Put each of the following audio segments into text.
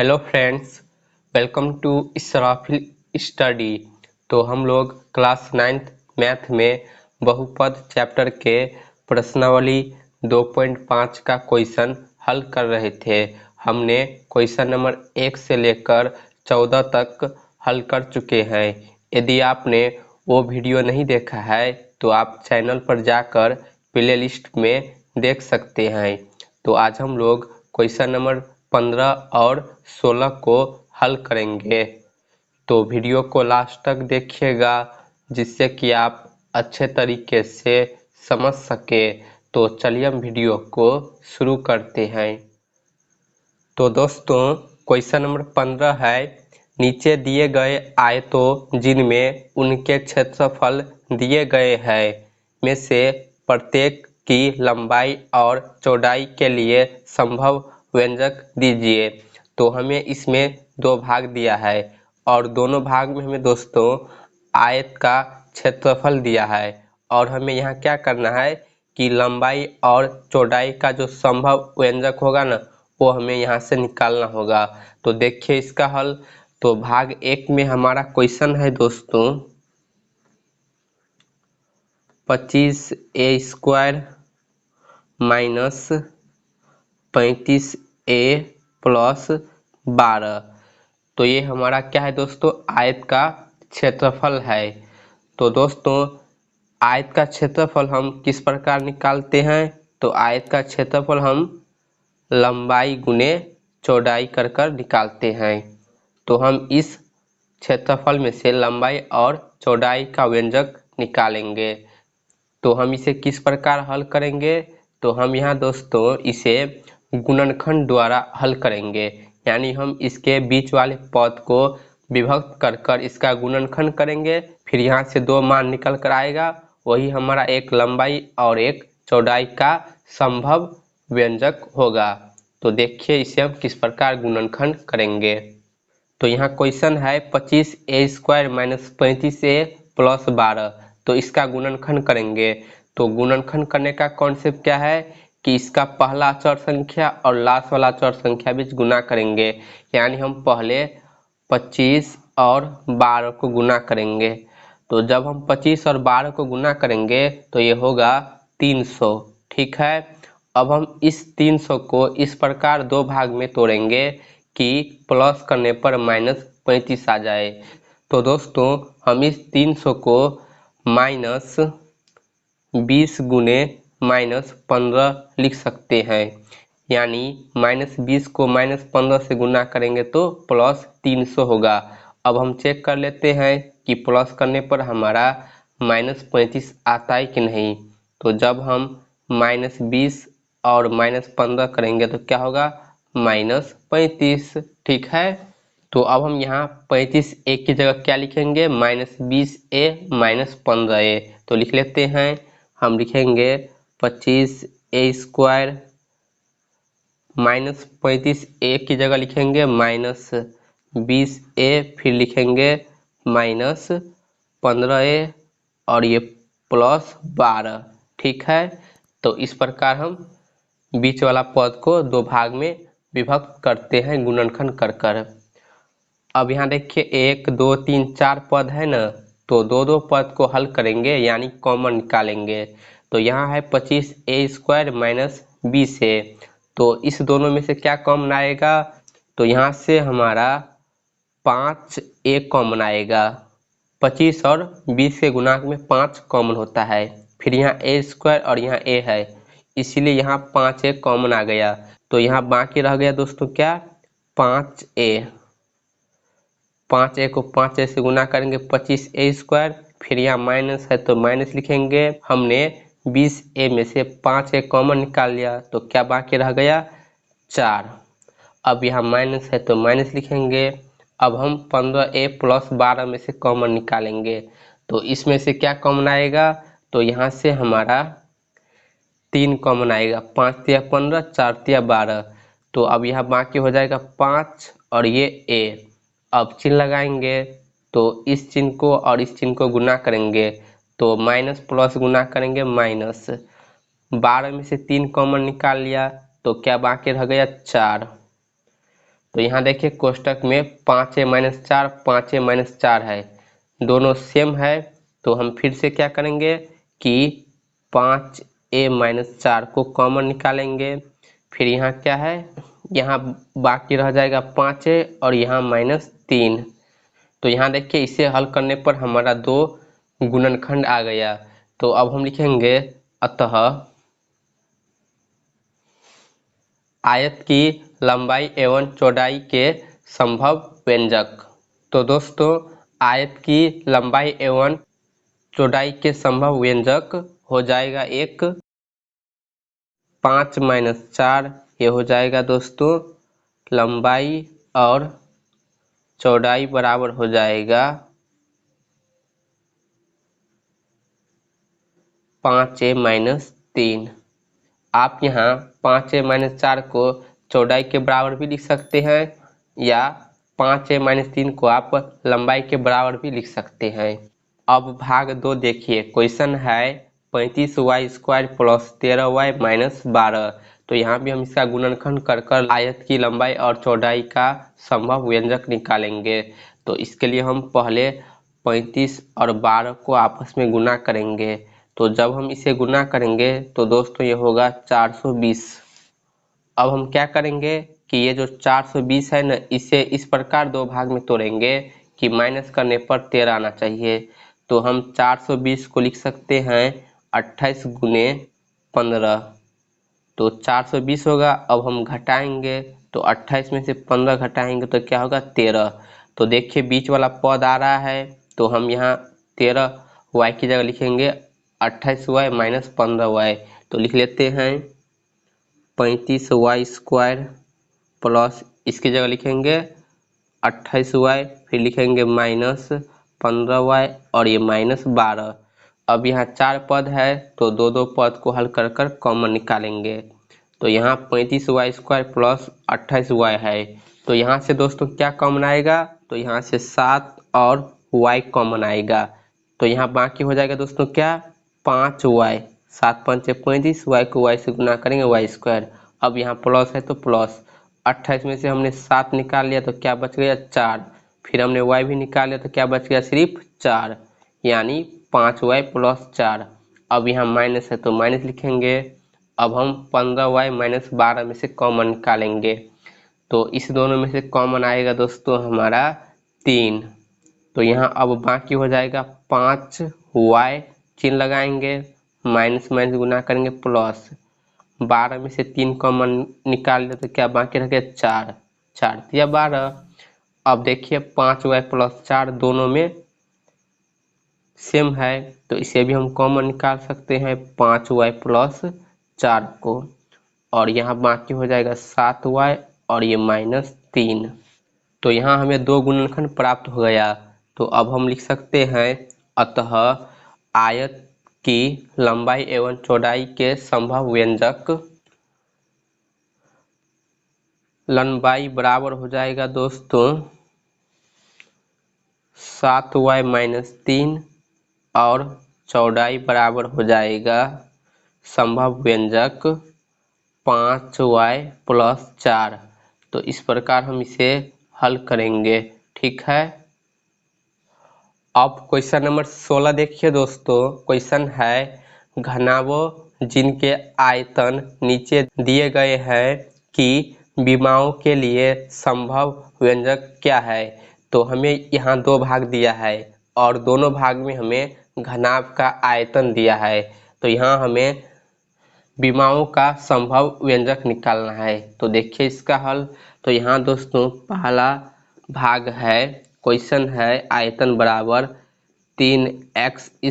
Hello friends, welcome to Israfil study. तो हम लोग क्लास 9th मैथ में बहुपद चैप्टर के प्रश्नावली 2.5 का क्वेश्चन हल कर रहे थे। हमने क्वेश्चन नंबर 1 से लेकर 14 तक हल कर चुके हैं। यदि आपने वो वीडियो नहीं देखा है तो आप चैनल पर जाकर प्ले लिस्ट में देख सकते हैं। तो आज हम लोग क्वेश्चन नंबर 15 और 16 को हल करेंगे। तो वीडियो को लास्ट तक देखिएगा जिससे कि आप अच्छे तरीके से समझ सके। तो चलिए हम वीडियो को शुरू करते हैं। तो दोस्तों, क्वेश्चन नंबर 15 है, नीचे दिए गए आयतों जिनमें उनके क्षेत्रफल दिए गए हैं में से प्रत्येक की लंबाई और चौड़ाई के लिए संभव व्यंजक दीजिए। तो हमें इसमें दो भाग दिया है और दोनों भाग में हमें दोस्तों आयत का क्षेत्रफल दिया है और हमें यहाँ क्या करना है कि लंबाई और चौड़ाई का जो संभव व्यंजक होगा ना वो हमें यहाँ से निकालना होगा। तो देखिए इसका हल। तो भाग 1 में हमारा क्वेश्चन है दोस्तों 25a² माइनस 35a प्लस 12। तो ये हमारा क्या है दोस्तों, आयत का क्षेत्रफल है। तो दोस्तों आयत का क्षेत्रफल हम किस प्रकार निकालते हैं? तो आयत का क्षेत्रफल हम लंबाई गुने चौड़ाई कर निकालते हैं। तो हम इस क्षेत्रफल में से लंबाई और चौड़ाई का व्यंजक निकालेंगे। तो हम इसे किस प्रकार हल करेंगे? तो हम यहाँ दोस्तों इसे गुणनखंड द्वारा हल करेंगे, यानी हम इसके बीच वाले पद को विभक्त कर इसका गुणनखंड करेंगे। फिर यहाँ से दो मान निकल कर आएगा, वही हमारा एक लंबाई और एक चौड़ाई का संभव व्यंजक होगा। तो देखिए इसे हम किस प्रकार गुणनखंड करेंगे। तो यहाँ क्वेश्चन है 25a² माइनस 35a प्लस 12। तो इसका गुणनखंड करेंगे। तो गुणनखंड करने का कॉन्सेप्ट क्या है कि इसका पहला अचर संख्या और लास्ट वाला अचर संख्या बीच गुना करेंगे, यानी हम पहले 25 और 12 को गुना करेंगे। तो जब हम 25 और 12 को गुना करेंगे तो ये होगा 300। ठीक है, अब हम इस 300 को इस प्रकार दो भाग में तोड़ेंगे कि प्लस करने पर माइनस 35 आ जाए। तो दोस्तों हम इस 300 को माइनस 20 गुने माइनस 15 लिख सकते हैं, यानी माइनस 20 को माइनस 15 से गुना करेंगे तो प्लस 300 होगा। अब हम चेक कर लेते हैं कि प्लस करने पर हमारा माइनस 35 आता है कि नहीं। तो जब हम माइनस 20 और माइनस 15 करेंगे तो क्या होगा, माइनस 35। ठीक है, तो अब हम यहाँ 35a की जगह क्या लिखेंगे, माइनस 20a माइनस 15a। तो लिख लेते हैं, हम लिखेंगे 25a² माइनस 35a की जगह लिखेंगे माइनस 20a, फिर लिखेंगे माइनस 15a और ये प्लस 12। ठीक है, तो इस प्रकार हम बीच वाला पद को दो भाग में विभक्त करते हैं गुणनखंड कर। अब यहाँ देखिए 1 2 3 4 पद है ना, तो दो दो पद को हल करेंगे यानी कॉमन निकालेंगे। तो यहाँ है 25a² माइनस 20a। तो इस दोनों में से क्या कॉमन आएगा? तो यहाँ से हमारा 5a कॉमन आएगा। 25 और 20 के गुणांक में 5 कॉमन होता है। फिर यहाँ a² और यहाँ a है, इसीलिए यहाँ 5a कॉमन आ गया। तो यहाँ बाकी रह गया दोस्तों क्या, 5a। 5a को 5a से गुना करेंगे 25a²। फिर यहाँ माइनस है तो माइनस लिखेंगे। हमने 20a में से 5a कॉमन निकाल लिया तो क्या बाकी रह गया, 4। अब यहाँ माइनस है तो माइनस लिखेंगे। अब हम 15a प्लस 12 में से कॉमन निकालेंगे। तो इसमें से क्या कॉमन आएगा? तो यहाँ से हमारा 3 कॉमन आएगा। 5 तिया 15, 4 तिया 12। तो अब यहाँ बाकी हो जाएगा 5 और ये a। अब चिन्ह लगाएंगे, तो इस चिन्ह को और इस चिन्ह को गुना करेंगे तो माइनस प्लस गुना करेंगे माइनस। 12 में से 3 कॉमन निकाल लिया तो क्या बाकी रह गया, 4। तो यहाँ देखिए कोष्टक में 5a-4 5a-4 है, दोनों सेम है। तो हम फिर से क्या करेंगे कि 5a-4 को कॉमन निकालेंगे। फिर यहाँ क्या है, यहाँ बाकी रह जाएगा 5a और यहाँ -3। तो यहाँ देखिए इसे हल करने पर हमारा 2 गुणनखंड आ गया। तो अब हम लिखेंगे अतः आयत की लंबाई एवं चौड़ाई के संभव व्यंजक। तो दोस्तों आयत की लंबाई एवं चौड़ाई के संभव व्यंजक हो जाएगा एक 5-4, ये हो जाएगा दोस्तों लंबाई और चौड़ाई बराबर हो जाएगा 5a-3। आप यहाँ 5a-4 को चौड़ाई के बराबर भी लिख सकते हैं या 5a-3 को आप लंबाई के बराबर भी लिख सकते हैं। अब भाग 2 देखिए, क्वेश्चन है 35y² + 13y - 12। तो यहाँ भी हम इसका गुणनखंड कर आयत की लंबाई और चौड़ाई का संभव व्यंजक निकालेंगे। तो इसके लिए हम पहले 35 और 12 को आपस में गुना करेंगे। तो जब हम इसे गुना करेंगे तो दोस्तों ये होगा 420। अब हम क्या करेंगे कि ये जो 420 है ना, इसे इस प्रकार 2 भाग में तोड़ेंगे कि माइनस करने पर 13 आना चाहिए। तो हम 420 को लिख सकते हैं 28 × 15। तो 420 होगा। अब हम घटाएंगे तो 28 में से 15 घटाएंगे तो क्या होगा 13। तो देखिए बीच वाला पद आ रहा है, तो हम यहाँ 13y की जगह लिखेंगे 28y - 15y। तो लिख लेते हैं 35y² प्लस इसकी जगह लिखेंगे 28y, फिर लिखेंगे -15y और ये -12। अब यहाँ 4 पद है तो 2 पद को हल कर कॉमन निकालेंगे। तो यहाँ 35y² प्लस 28y है। तो यहाँ से दोस्तों क्या कॉमन आएगा, तो यहाँ से 7 और y कॉमन आएगा। तो यहाँ बाकी हो जाएगा दोस्तों क्या 5y, 7 × 5 = 35, y को y से गुना करेंगे y²। अब यहाँ प्लस है तो प्लस 28 में से हमने 7 निकाल लिया तो क्या बच गया 4। फिर हमने y भी निकाल लिया तो क्या बच गया सिर्फ 4, यानी 5y + 4। अब यहाँ माइनस है तो माइनस लिखेंगे। अब हम 15y - 12 में से कॉमन निकालेंगे। तो इस दोनों में से कॉमन आएगा दोस्तों हमारा 3। तो यहाँ अब बाकी हो जाएगा 5y, चिन्ह लगाएंगे, माइनस माइनस गुना करेंगे प्लस 12 में से 3 कॉमन निकाल ले तो क्या बाकी रह गया 4, 4 × 12। अब देखिए 5y + 4 दोनों में सेम है, तो इसे भी हम कॉमन निकाल सकते हैं 5y + 4 को। और यहाँ बाकी हो जाएगा 7y और ये -3। तो यहाँ हमें 2 गुणनखंड प्राप्त हो गया। तो अब हम लिख सकते हैं अतः आयत की लंबाई एवं चौड़ाई के संभव व्यंजक। लंबाई बराबर हो जाएगा दोस्तों 7y - 3 और चौड़ाई बराबर हो जाएगा संभव व्यंजक 5y + 4। तो इस प्रकार हम इसे हल करेंगे, ठीक है। अब क्वेश्चन नंबर 16 देखिए दोस्तों। क्वेश्चन है घनाभो जिनके आयतन नीचे दिए गए हैं कि विमाओं के लिए संभव व्यंजक क्या है। तो हमें यहाँ 2 भाग दिया है और दोनों भाग में हमें घनाभ का आयतन दिया है। तो यहाँ हमें विमाओं का संभव व्यंजक निकालना है। तो देखिए इसका हल। तो यहाँ दोस्तों पहला भाग है, क्वेश्चन है आयतन बराबर 3x² -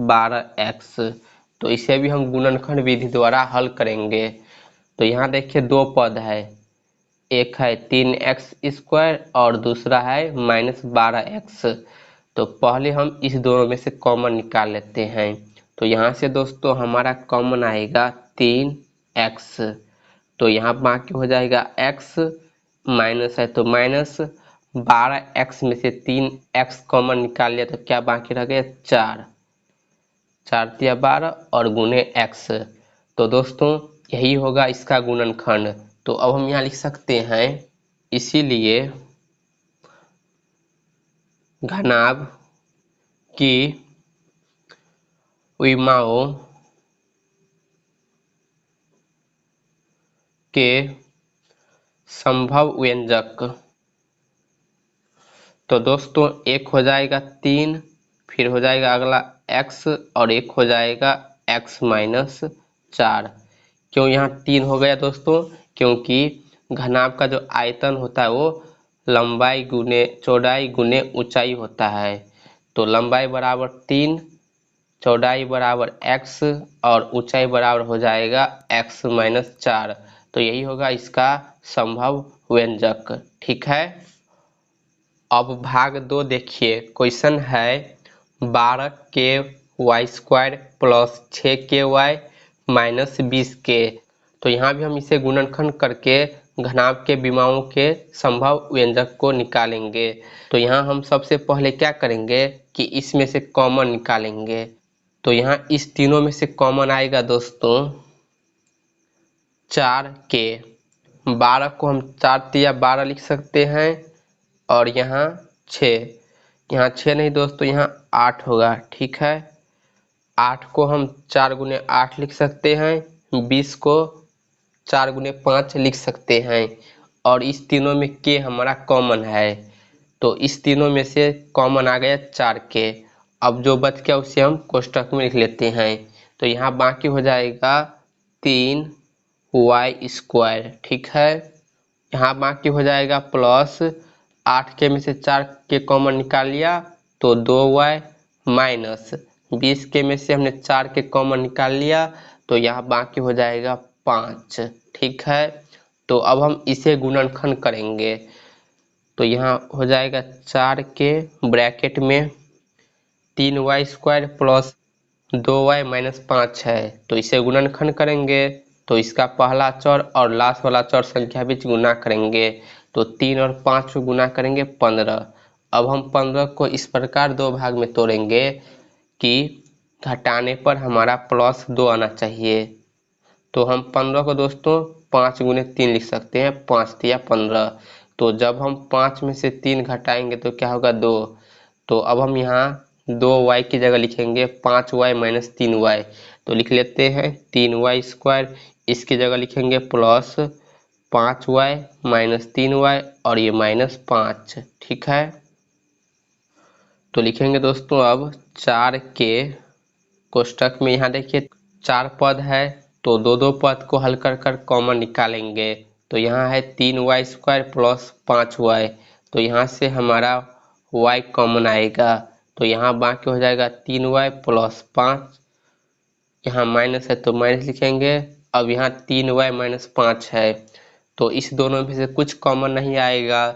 12x। तो इसे भी हम गुणनखंड विधि द्वारा हल करेंगे। तो यहाँ देखिए 2 पद है, एक है 3x² और दूसरा है -12x। तो पहले हम इस दोनों में से कॉमन निकाल लेते हैं। तो यहाँ से दोस्तों हमारा कॉमन आएगा 3x। तो यहाँ बाकी हो जाएगा x, माइनस है तो माइनस 12x में से 3x कॉमन निकाल लिया तो क्या बाकी रह गया 4, 4 × 12 और गुने x। तो दोस्तों यही होगा इसका गुणनखंड। तो अब हम यहाँ लिख सकते हैं इसीलिए घनाभ की विमाओं के संभव व्यंजक, तो दोस्तों एक हो जाएगा 3, फिर हो जाएगा अगला x और एक हो जाएगा x-4। क्यों यहाँ 3 हो गया दोस्तों? क्योंकि घनाभ का जो आयतन होता है वो लंबाई गुने चौड़ाई गुने ऊंचाई होता है। तो लंबाई बराबर 3, चौड़ाई बराबर x और ऊंचाई बराबर हो जाएगा x-4। तो यही होगा इसका संभव व्यंजक। ठीक है। अब भाग 2 देखिए। क्वेश्चन है 12k² plus 6k² minus 20k। तो यहाँ भी हम इसे गुणनखंड करके घनाभ के विमाओं के संभव व्यंजक को निकालेंगे। तो यहाँ हम सबसे पहले क्या करेंगे कि इसमें से कॉमन निकालेंगे। तो यहाँ इस तीनों में से कॉमन आएगा दोस्तों 4k। 12 को हम 4 तिया 12 लिख सकते हैं और यहाँ 6, यहाँ 6 नहीं दोस्तों, यहाँ 8 होगा। ठीक है। 8 को हम 4 गुने 8 लिख सकते हैं, 20 को 4 गुने 5 लिख सकते हैं और इस तीनों में के हमारा कॉमन है। तो इस तीनों में से कॉमन आ गया 4k। अब जो बच गया उसे हम कोष्टक में लिख लेते हैं। तो यहाँ बाकी हो जाएगा 3y²। ठीक है। यहाँ बाकी हो जाएगा प्लस 8k में से 4k कॉमन निकाल लिया तो 2y माइनस 20k में से हमने 4k कॉमन निकाल लिया तो यहाँ बाकी हो जाएगा 5। ठीक है। तो अब हम इसे गुणनखंड करेंगे। तो यहाँ हो जाएगा 4k ब्रैकेट में 3y² प्लस 2y माइनस 5 है। तो इसे गुणनखंड करेंगे तो इसका पहला चर और लास्ट वाला चर संख्या बीच गुना करेंगे। तो 3 और 5 को गुना करेंगे 15। अब हम 15 को इस प्रकार 2 भाग में तोड़ेंगे कि घटाने पर हमारा +2 आना चाहिए। तो हम 15 को दोस्तों 5 गुने 3 लिख सकते हैं, 5 तिया 15। तो जब हम 5 में से 3 घटाएंगे तो क्या होगा 2। तो अब हम यहाँ 2y की जगह लिखेंगे 5y माइनस 3y। तो लिख लेते हैं 3y²। इसकी जगह लिखेंगे प्लस 5y माइनस 3y और ये -5। ठीक है। तो लिखेंगे दोस्तों अब 4k कोष्टक में, यहाँ देखिए 4 पद है तो 2 पद को हल कर कॉमन निकालेंगे। तो यहाँ है 3y² प्लस 5y। तो यहाँ से हमारा y कॉमन आएगा तो यहाँ बाकी हो जाएगा 3y प्लस 5। यहाँ माइनस है तो माइनस लिखेंगे। अब यहाँ 3y माइनस 5 है तो इस दोनों में से कुछ कॉमन नहीं आएगा।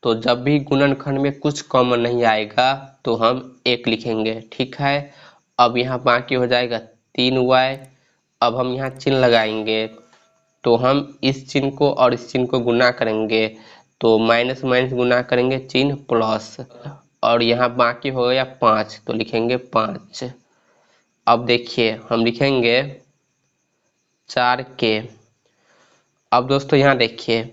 तो जब भी गुणनखंड में कुछ कॉमन नहीं आएगा तो हम 1 लिखेंगे। ठीक है। अब यहाँ बाकी हो जाएगा 3y। अब हम यहाँ चिन्ह लगाएंगे तो हम इस चिन्ह को और इस चिन्ह को गुना करेंगे तो माइनस माइनस गुना करेंगे चिन्ह प्लस और यहाँ बाकी हो गया 5 तो लिखेंगे 5। अब देखिए हम लिखेंगे 4k। अब दोस्तों यहाँ देखिए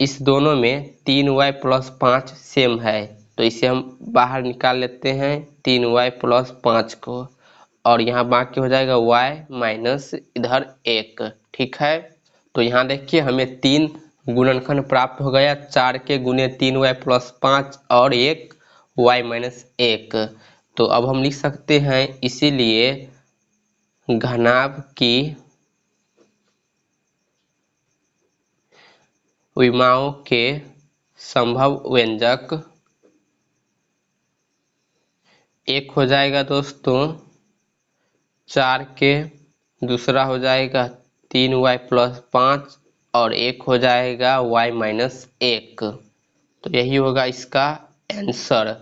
इस दोनों में 3y प्लस 5 सेम है तो इसे हम बाहर निकाल लेते हैं 3y प्लस 5 को और यहाँ बाकी हो जाएगा y माइनस इधर 1। ठीक है। तो यहाँ देखिए हमें 3 गुणनखंड प्राप्त हो गया, 4k गुने 3y प्लस 5 और 1 y माइनस 1। तो अब हम लिख सकते हैं इसीलिए घनाभ की विमाओं के संभव व्यंजक 1 हो जाएगा दोस्तों 4k, दूसरा हो जाएगा 3y प्लस 5 और 1 हो जाएगा y माइनस 1। तो यही होगा इसका आंसर।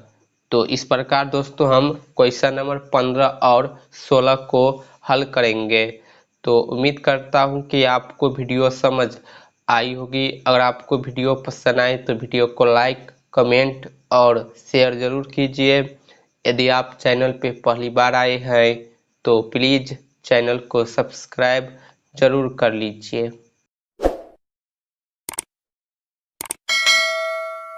तो इस प्रकार दोस्तों हम क्वेश्चन नंबर 15 और 16 को हल करेंगे। तो उम्मीद करता हूं कि आपको वीडियो समझ आई होगी। अगर आपको वीडियो पसंद आए तो वीडियो को लाइक, कमेंट और शेयर जरूर कीजिए। यदि आप चैनल पे पहली बार आए हैं तो प्लीज़ चैनल को सब्सक्राइब जरूर कर लीजिए।